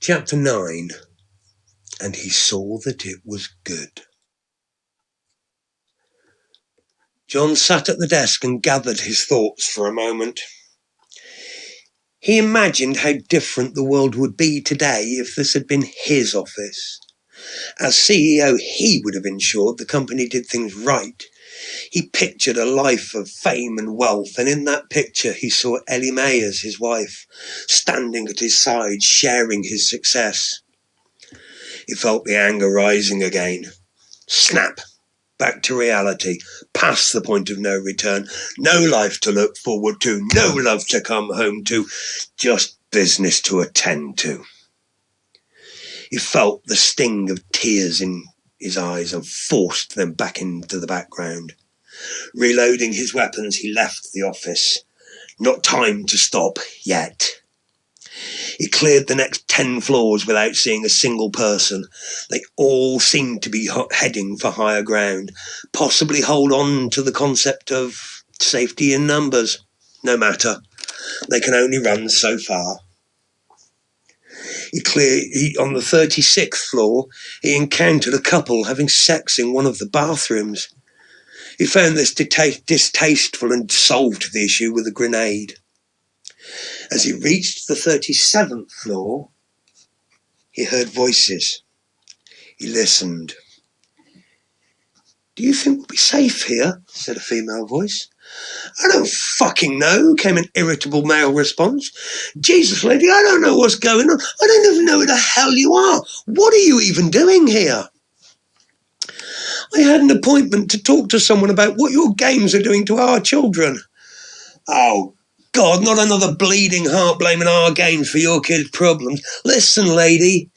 Chapter 9. And he saw that it was good. John sat at the desk and gathered his thoughts for a moment. He imagined how different the world would be today if this had been his office. As CEO, he would have ensured the company did things right. He pictured a life of fame and wealth, and in that picture he saw Ellie Mae as his wife, standing at his side, sharing his success. He felt the anger rising again. Snap! Back to reality, past the point of no return, no life to look forward to, no love to come home to, just business to attend to. He felt the sting of tears in his eyes and forced them back into the background. Reloading his weapons, he left the office. Not time to stop yet. He cleared the next 10 floors without seeing a single person. They all seemed to be heading for higher ground, possibly hold on to the concept of safety in numbers. No matter, they can only run so far. On the 36th floor, he encountered a couple having sex in one of the bathrooms. He found this distasteful and solved the issue with a grenade. As he reached the 37th floor, he heard voices. He listened. "Do you think we'll be safe here?" said a female voice. "I don't fucking know," came an irritable male response. "Jesus, lady, I don't know what's going on. I don't even know who the hell you are. What are you even doing here?" "I had an appointment to talk to someone about what your games are doing to our children." "Oh, God, not another bleeding heart blaming our games for your kids' problems. Listen, lady,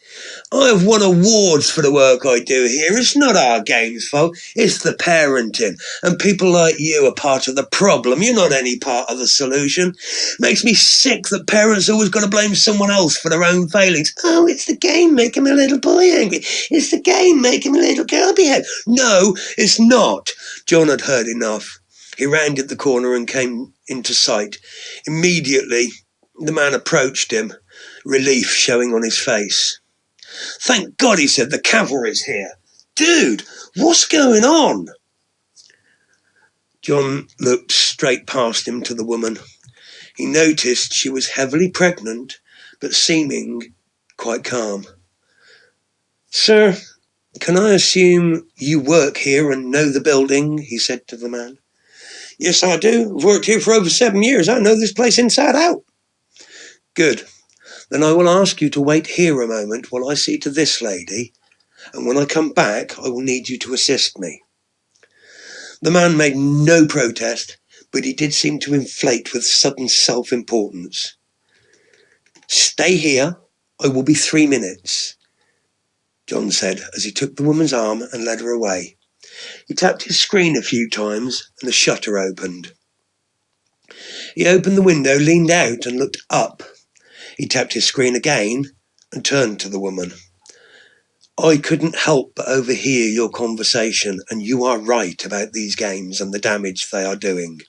I have won awards for the work I do here. It's not our games' fault, it's the parenting. And people like you are part of the problem. You're not any part of the solution. Makes me sick that parents always got to blame someone else for their own failings. Oh, it's the game making my little boy angry. It's the game making my little girl behave. No, it's not." John had heard enough. He rounded the corner and came into sight. Immediately, the man approached him, relief showing on his face. "Thank God," he said, "the cavalry's here. Dude, what's going on?" John looked straight past him to the woman. He noticed she was heavily pregnant, but seeming quite calm. "Sir, can I assume you work here and know the building?" he said to the man. "Yes, I do. I've worked here for over 7 years. I know this place inside out." "Good. Then I will ask you to wait here a moment while I see to this lady, and when I come back, I will need you to assist me." The man made no protest, but he did seem to inflate with sudden self-importance. "Stay here. I will be 3 minutes," John said as he took the woman's arm and led her away. He tapped his screen a few times and the shutter opened. He opened the window, leaned out and looked up. He tapped his screen again and turned to the woman. "I couldn't help but overhear your conversation, and you are right about these games and the damage they are doing.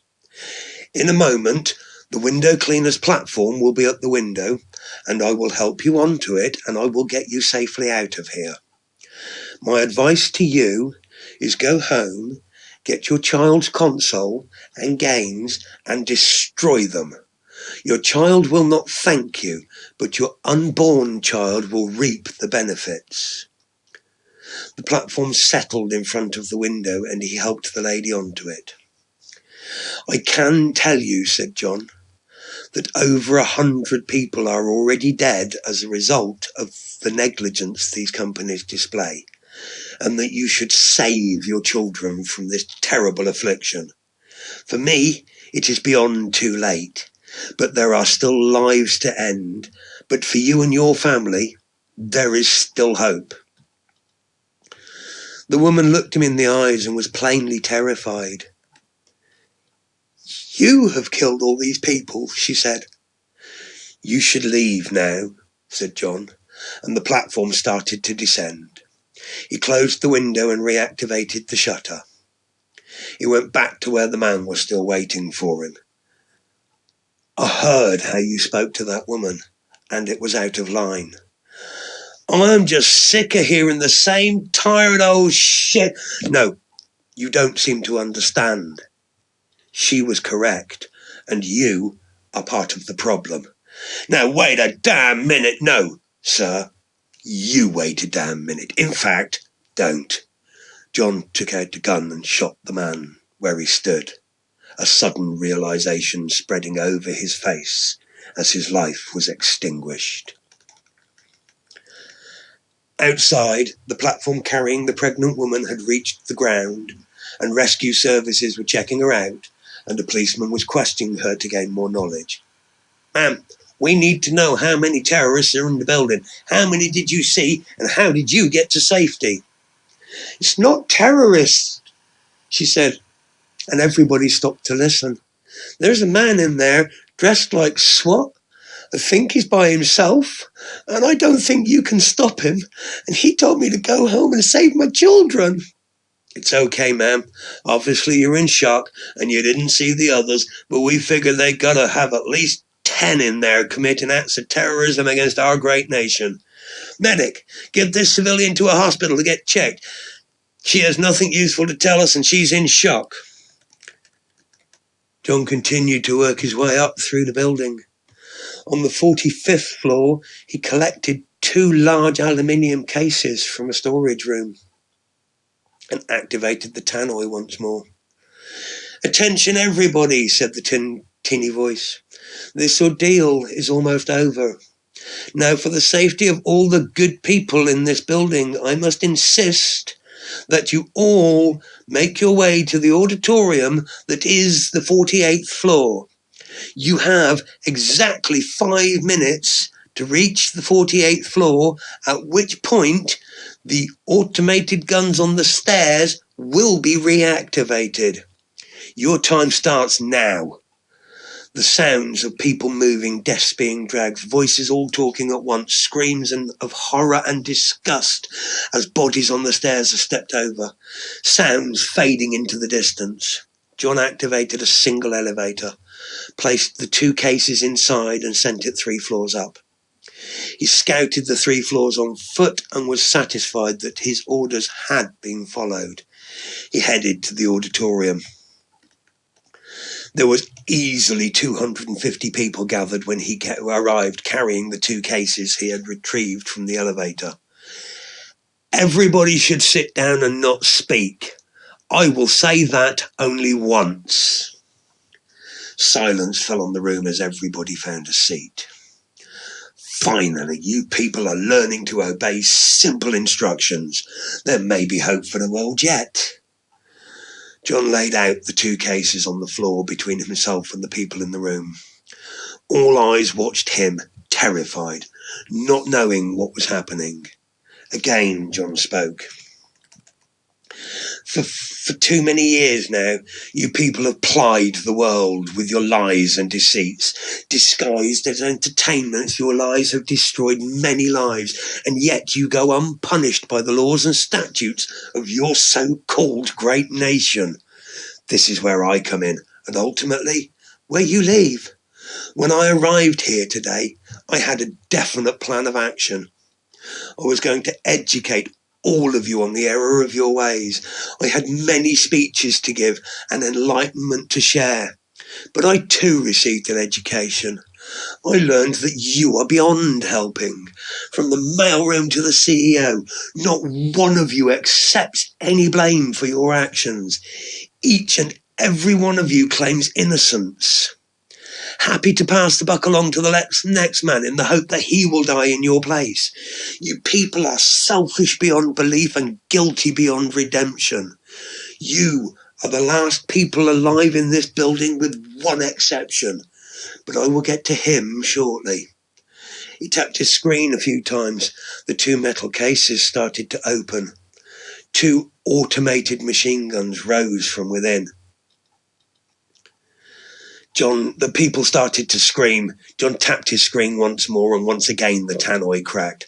In a moment, the window cleaner's platform will be at the window, and I will help you onto it, and I will get you safely out of here. My advice to you is go home, get your child's console and games, and destroy them. Your child will not thank you, but your unborn child will reap the benefits." The platform settled in front of the window, and he helped the lady onto it. "I can tell you," said John, "that over 100 people are already dead as a result of the negligence these companies display, and that you should save your children from this terrible affliction. For me, it is beyond too late, but there are still lives to end. But for you and your family, there is still hope." The woman looked him in the eyes and was plainly terrified. "You have killed all these people," she said. "You should leave now," said John, and the platform started to descend. He closed the window and reactivated the shutter. He went back to where the man was still waiting for him. "I heard how you spoke to that woman, and it was out of line. I'm just sick of hearing the same tired old shit. No, you don't seem to understand. She was correct, and you are part of the problem. Now wait a damn minute. No, sir, you wait a damn minute. In fact, don't. John took out the gun and shot the man where he stood, a sudden realization spreading over his face as his life was extinguished. Outside, the platform carrying the pregnant woman had reached the ground, and rescue services were checking her out, and a policeman was questioning her to gain more knowledge. Ma'am, we need to know how many terrorists are in the building. How many did you see, and how did you get to safety? It's not terrorists, she said, and everybody stopped to listen. There's a man in there dressed like SWAT. I think he's by himself, and I don't think you can stop him. And he told me to go home and save my children. It's okay, ma'am. Obviously you're in shock, and you didn't see the others, but we figure they gotta have at least 10 in there committing acts of terrorism against our great nation. Medic, get this civilian to a hospital to get checked. She has nothing useful to tell us, and she's in shock. John continued to work his way up through the building. On the 45th floor, he collected 2 large aluminium cases from a storage room and activated the tannoy once more. Attention everybody, said the tinny voice. This ordeal is almost over. Now, for the safety of all the good people in this building, I must insist that you all make your way to the auditorium that is the 48th floor. You have exactly 5 minutes to reach the 48th floor, at which point the automated guns on the stairs will be reactivated. Your time starts now. The sounds of people moving, desks being dragged, voices all talking at once, screams of horror and disgust as bodies on the stairs are stepped over, sounds fading into the distance. John activated a single elevator, placed the 2 cases inside and sent it 3 floors up. He scouted the 3 floors on foot and was satisfied that his orders had been followed. He headed to the auditorium. There was easily 250 people gathered when he arrived, carrying the 2 cases he had retrieved from the elevator. Everybody should sit down and not speak. I will say that only once. Silence fell on the room as everybody found a seat. Finally, you people are learning to obey simple instructions. There may be hope for the world yet. John laid out the 2 cases on the floor between himself and the people in the room. All eyes watched him, terrified, not knowing what was happening. Again, John spoke. For too many years now, you people have plied the world with your lies and deceits. Disguised as entertainments, your lies have destroyed many lives, and yet you go unpunished by the laws and statutes of your so-called great nation. This is where I come in, and ultimately, where you leave. When I arrived here today, I had a definite plan of action. I was going to educate all of you on the error of your ways. I had many speeches to give and enlightenment to share. But I too received an education. I learned that you are beyond helping. From the mailroom to the CEO, not one of you accepts any blame for your actions. Each and every one of you claims innocence. Happy to pass the buck along to the next man in the hope that he will die in your place. You people are selfish beyond belief and guilty beyond redemption. You are the last people alive in this building with one exception, but I will get to him shortly. He tapped his screen a few times. The 2 metal cases started to open. 2 automated machine guns rose from within. The people started to scream. John tapped his screen once more, and once again the tannoy cracked.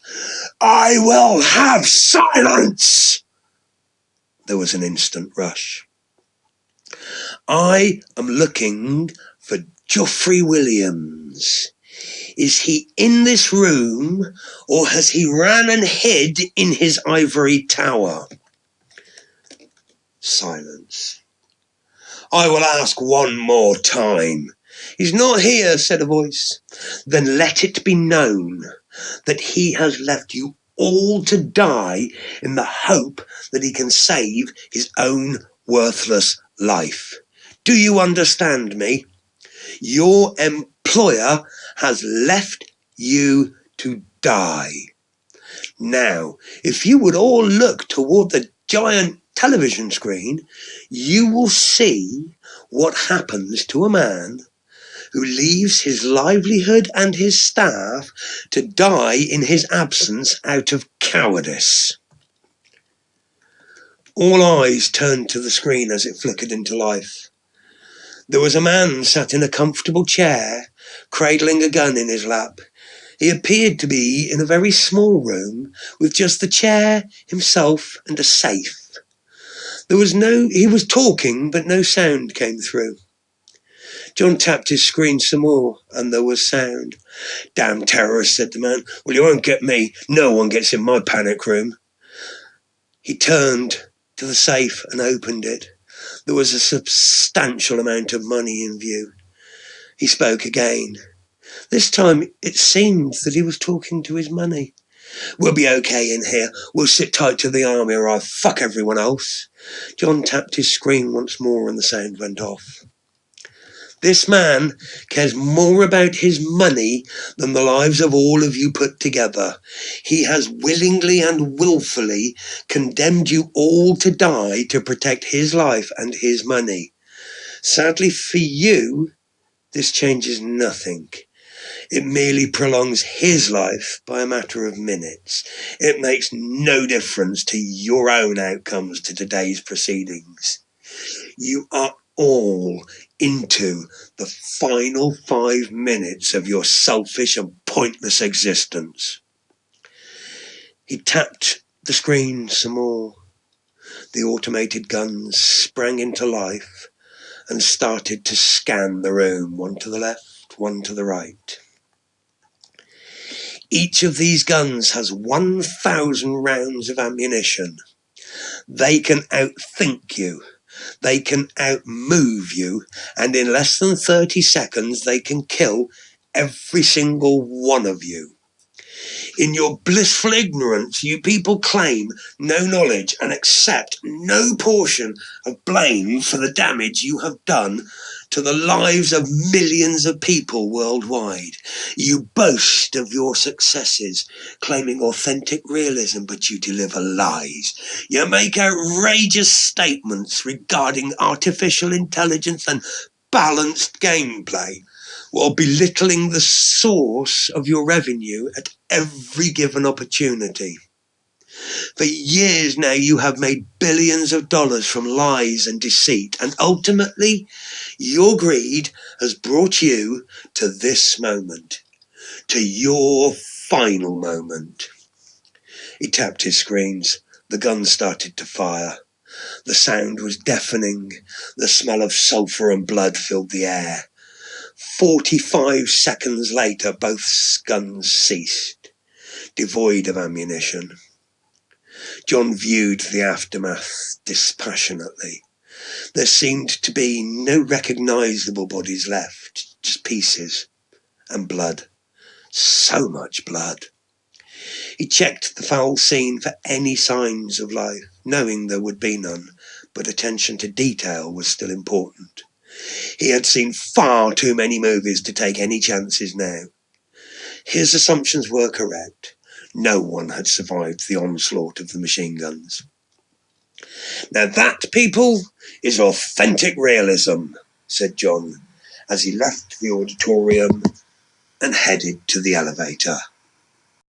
I will have silence! There was an instant rush. I am looking for Geoffrey Williams. Is he in this room, or has he ran and hid in his ivory tower? Silence. I will ask one more time. He's not here, said a voice. Then let it be known that he has left you all to die in the hope that he can save his own worthless life. Do you understand me? Your employer has left you to die. Now, if you would all look toward the giant television screen, you will see what happens to a man who leaves his livelihood and his staff to die in his absence out of cowardice. All eyes turned to the screen as it flickered into life. There was a man sat in a comfortable chair, cradling a gun in his lap. He appeared to be in a very small room with just the chair, himself, and a safe. He was talking, but no sound came through. John tapped his screen some more, and there was sound. Damn terrorist, said the man. Well, you won't get me. No one gets in my panic room. He turned to the safe and opened it. There was a substantial amount of money in view. He spoke again. This time it seemed that he was talking to his money. We'll be okay in here. We'll sit tight to the army or I'll fuck everyone else. John tapped his screen once more and the sound went off. This man cares more about his money than the lives of all of you put together. He has willingly and willfully condemned you all to die to protect his life and his money. Sadly for you, this changes nothing. It merely prolongs his life by a matter of minutes. It makes no difference to your own outcomes to today's proceedings. You are all into the final 5 minutes of your selfish and pointless existence. He tapped the screen some more. The automated guns sprang into life and started to scan the room, one to the left, one to the right. Each of these guns has 1,000 rounds of ammunition. They can outthink you. They can outmove you, and in less than 30 seconds they can kill every single one of you. In your blissful ignorance, you people claim no knowledge and accept no portion of blame for the damage you have done to the lives of millions of people worldwide. You boast of your successes, claiming authentic realism, but you deliver lies. You make outrageous statements regarding artificial intelligence and balanced gameplay, while belittling the source of your revenue at every given opportunity. For years now, you have made billions of dollars from lies and deceit, and ultimately, your greed has brought you to this moment, to your final moment. He tapped his screens. The gun started to fire. The sound was deafening. The smell of sulphur and blood filled the air. 45 seconds later, both guns ceased, devoid of ammunition. John viewed the aftermath dispassionately. There seemed to be no recognisable bodies left, just pieces and blood. So much blood. He checked the foul scene for any signs of life, knowing there would be none, but attention to detail was still important. He had seen far too many movies to take any chances now. His assumptions were correct. No one had survived the onslaught of the machine guns. Now that, people, is authentic realism, said John, as he left the auditorium and headed to the elevator.